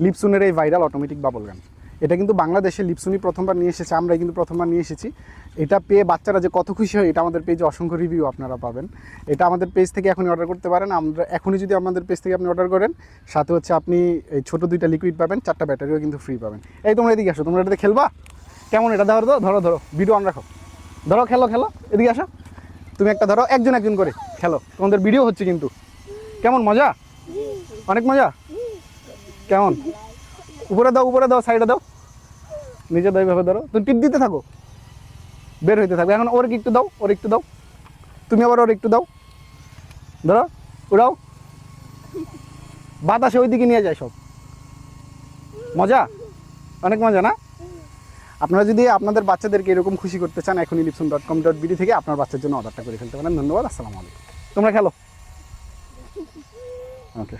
লিপসুনের এই viral automatic bubble গান। এটা কিন্তু বাংলাদেশে লিপসুনি প্রথমবার নিয়ে এসেছে, আমরাই কিন্তু প্রথমবার নিয়ে এসেছি। এটা পেয়ে বাচ্চারা যে কত খুশি হয়, এটা আমাদের পেজে অসংখ্য রিভিউ আপনারা পাবেন। এটা আমাদের পেজ থেকে এখনই অর্ডার করতে পারেন। আমরা এখনই যদি আমাদের পেজ থেকে আপনি অর্ডার করেন, সাথে হচ্ছে আপনি এই ছোটো 2টা লিকুইড পাবেন, 4টা ব্যাটারিও কিন্তু ফ্রি পাবেন। এই তোমরা এদিকে আসো, তোমরা এটাতে খেলবা কেমন? এটা ধরো তো, ধরো ধরো, ভিডিও অন রাখো, ধরো, খেলো খেলো, এদিকে আসো, তুমি একটা ধরো, একজন একজন করে খেলো, তোমাদের ভিডিও হচ্ছে কিন্তু। কেমন মজা? অনেক মজা। কেমন? উপরে দাও, সাইডে দাও, নিচে দাও, এইভাবে ধরো, তুমি টিপ দিতে থাকো, বের হইতে থাকবে। এখন ওর একটু দাও, ওর একটু দাও, তুমি আবার ওর একটু দাও, ধরো, উড়াও, বাতাসে ওইদিকে নিয়ে যায় সব। মজা, অনেক মজা না? আপনারা যদি আপনাদের বাচ্চাদেরকে এরকম খুশি করতে চান, এখনই lipson.com.bd থেকে আপনার বাচ্চার জন্য অর্ডারটা করে ফেলতে পারেন। ধন্যবাদ, আসসালামু আলাইকুম। তোমরা খেলো। ওকে।